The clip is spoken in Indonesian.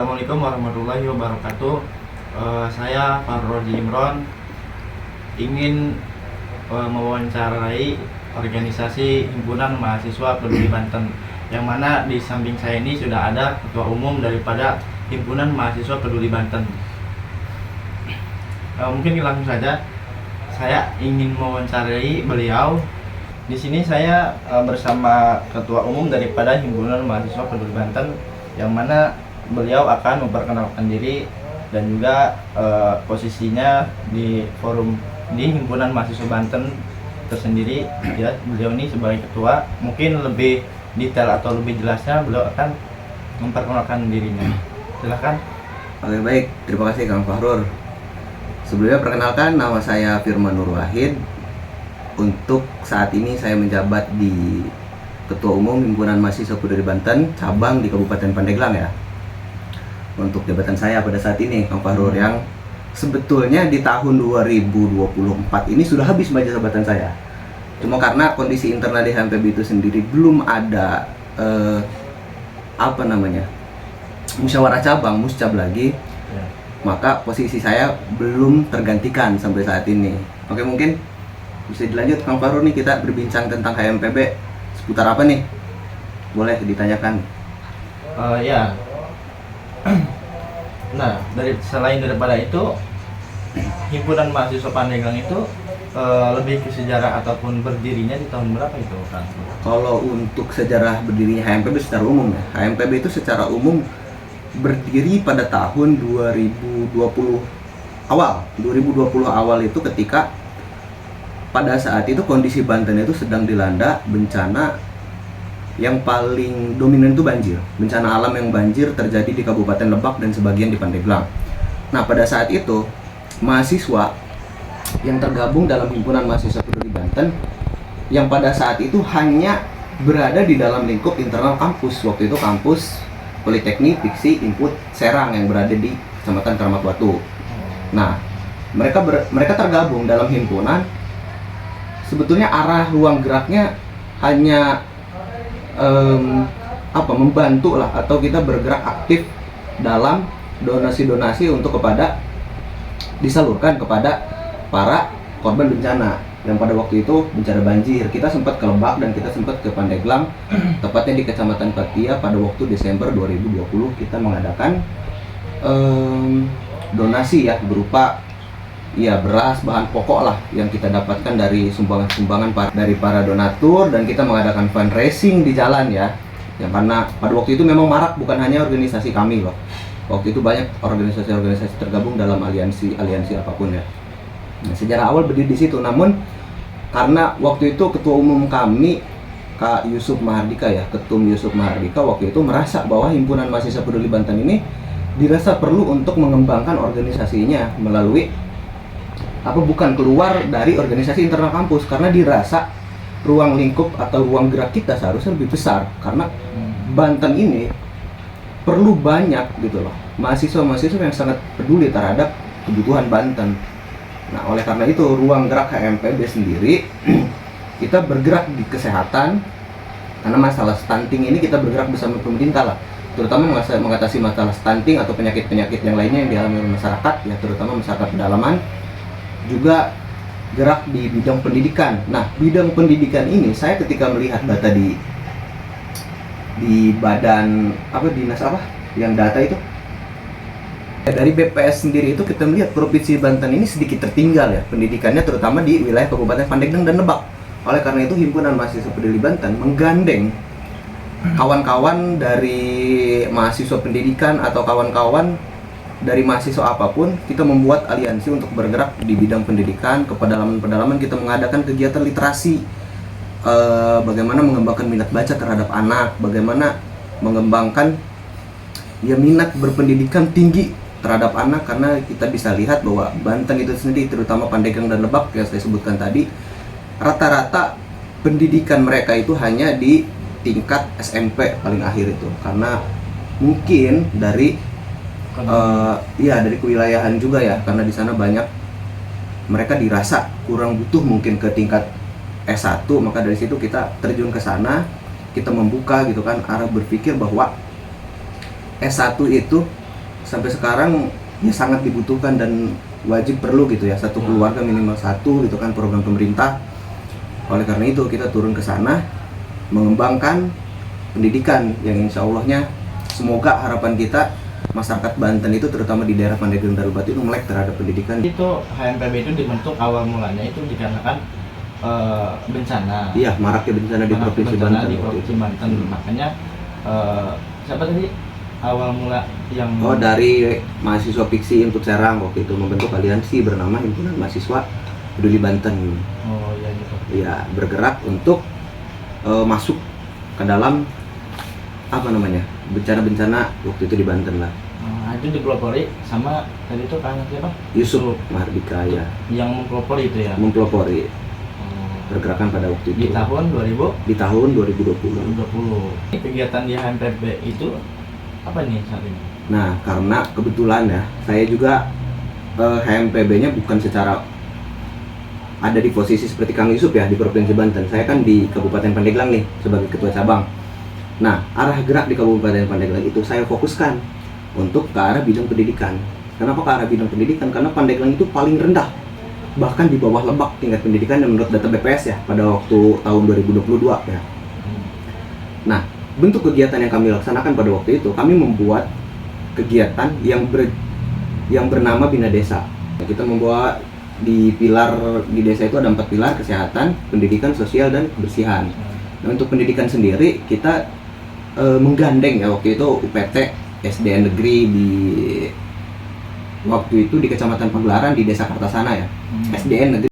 Assalamualaikum warahmatullahi wabarakatuh. Saya Farroji Imron ingin mewawancarai organisasi Himpunan Mahasiswa Peduli Banten, yang mana di samping saya ini sudah ada ketua umum daripada Himpunan Mahasiswa Peduli Banten. Mungkin langsung saja saya ingin mewawancarai beliau. Di sini saya bersama ketua umum daripada Himpunan Mahasiswa Peduli Banten, yang mana beliau akan memperkenalkan diri dan juga posisinya di forum di Himpunan Mahasiswa Banten tersendiri. Ya, beliau ini sebagai ketua, mungkin lebih detail atau lebih jelasnya beliau akan memperkenalkan dirinya. Silahkan. Oke, baik, terima kasih Kang Fahrur. Sebelumnya perkenalkan, nama saya Firman Nur Wahid. Untuk saat ini saya menjabat di Ketua Umum Himpunan Mahasiswa Peduli Banten cabang di Kabupaten Pandeglang ya. Untuk jabatan saya pada saat ini, Kang Fahrur, yang sebetulnya di tahun 2024 ini sudah habis masa jabatan saya. Cuma karena kondisi internal di HMPB itu sendiri belum ada musyawarah cabang, muscab lagi, maka posisi saya belum tergantikan sampai saat ini. Oke, mungkin bisa dilanjut Kang Fahrur nih, kita berbincang tentang HMPB seputar apa nih? Boleh ditanyakan. Ya. Nah, selain daripada itu, Himpunan Mahasiswa Pandeglang itu lebih ke sejarah ataupun berdirinya di tahun berapa itu, Kang? Kalau untuk sejarah berdirinya HMPB secara umum ya, HMPB itu secara umum berdiri pada tahun 2020 awal itu, ketika pada saat itu kondisi Banten itu sedang dilanda bencana yang paling dominan itu banjir. Bencana alam yang banjir terjadi di Kabupaten Lebak dan sebagian di Pandeglang. Nah, pada saat itu mahasiswa yang tergabung dalam Himpunan Mahasiswa Peduli Banten yang pada saat itu hanya berada di dalam lingkup internal kampus. Waktu itu kampus Politeknik Fiksi Input Serang yang berada di Kecamatan Keramat Batu. Nah, mereka tergabung dalam himpunan. Sebetulnya arah ruang geraknya hanya membantu lah, atau kita bergerak aktif dalam donasi-donasi untuk disalurkan kepada para korban bencana. Yang pada waktu itu bencana banjir, kita sempat ke Lebak dan kita sempat ke Pandeglang, tepatnya di Kecamatan Patia pada waktu Desember 2020 kita mengadakan donasi ya, berupa beras, bahan pokok lah yang kita dapatkan dari sumbangan-sumbangan dari para donatur, dan kita mengadakan fundraising di jalan ya. Yang karena pada waktu itu memang marak, bukan hanya organisasi kami loh. Waktu itu banyak organisasi-organisasi tergabung dalam aliansi apapun ya. Nah, sejarah awal berdiri di situ. Namun karena waktu itu ketua umum kami Kak Yusuf Mahardika ya, Ketum Yusuf Mahardika waktu itu merasa bahwa Himpunan Mahasiswa Peduli Banten ini dirasa perlu untuk mengembangkan organisasinya melalui bukan keluar dari organisasi internal kampus, karena dirasa ruang lingkup atau ruang gerak kita seharusnya lebih besar, karena Banten ini perlu banyak gitu loh mahasiswa-mahasiswa yang sangat peduli terhadap kebutuhan Banten. Nah, oleh karena itu ruang gerak HMPB sendiri kita bergerak di kesehatan, karena masalah stunting ini kita bergerak bersama pemerintah lah, terutama mengatasi masalah stunting atau penyakit-penyakit yang lainnya yang dialami oleh masyarakat ya, terutama masyarakat pedalaman. Juga gerak di bidang pendidikan. Nah, bidang pendidikan ini saya ketika melihat data di badan dinas yang data itu dari BPS sendiri, itu kita melihat Provinsi Banten ini sedikit tertinggal ya pendidikannya, terutama di wilayah Kabupaten Pandeglang dan Lebak. Oleh karena itu Himpunan Mahasiswa Peduli Banten menggandeng kawan-kawan dari mahasiswa pendidikan atau kawan-kawan dari mahasiswa apapun, kita membuat aliansi untuk bergerak di bidang pendidikan. Ke pedalaman-pedalaman kita mengadakan kegiatan literasi, bagaimana mengembangkan minat baca terhadap anak, bagaimana mengembangkan minat berpendidikan tinggi terhadap anak, karena kita bisa lihat bahwa Banten itu sendiri, terutama Pandeglang dan Lebak yang saya sebutkan tadi, rata-rata pendidikan mereka itu hanya di tingkat SMP paling akhir itu, karena mungkin dari dari kewilayahan juga ya, karena di sana banyak mereka dirasa kurang butuh mungkin ke tingkat S1, maka dari situ kita terjun ke sana, kita membuka gitu kan arah berpikir bahwa S1 itu sampai sekarang ya sangat dibutuhkan dan wajib perlu gitu ya, satu keluarga minimal satu gitu kan, program pemerintah. Oleh karena itu kita turun ke sana mengembangkan pendidikan yang insya Allahnya semoga harapan kita masyarakat Banten itu terutama di daerah Pandeglang Darubat itu melek terhadap pendidikan. Itu HMPB itu dibentuk awal mulanya itu dikarenakan bencana. Iya, maraknya bencana di Provinsi bencana Banten. di Provinsi Banten. Makanya siapa tadi awal mula yang Dari mahasiswa Piksi untuk Serang waktu itu membentuk aliansi bernama Himpunan Mahasiswa Peduli Banten. Oh iya gitu. Ya, bergerak untuk masuk ke dalam bencana-bencana waktu itu di Banten lah. Itu dipelopori sama tadi itu kan siapa? Yusuf Mardika ya, Yang mempelopori itu ya. mempelopori pergerakan pada waktu itu Di tahun 2020. di tahun 2020. Kegiatan di HMPB itu apa nih saat ini? Nah, karena kebetulan ya, saya juga HMPB-nya bukan secara ada di posisi seperti Kang Yusuf ya di Provinsi Banten. Saya kan di Kabupaten Pandeglang nih sebagai ketua cabang. Nah, arah gerak di Kabupaten Pandeglang itu saya fokuskan untuk ke arah bidang pendidikan. Kenapa ke arah bidang pendidikan? Karena Pandeglang itu paling rendah, bahkan di bawah Lebak tingkat pendidikan menurut data BPS ya pada waktu tahun 2022 ya. Nah, bentuk kegiatan yang kami laksanakan pada waktu itu, kami membuat kegiatan yang bernama Bina Desa. Kita membuat di desa itu ada 4 pilar: kesehatan, pendidikan, sosial, dan kebersihan. Nah, untuk pendidikan sendiri kita menggandeng ya waktu itu UPT SDN negeri di waktu itu di Kecamatan Pagelaran di Desa Kartasana ya. SDN negeri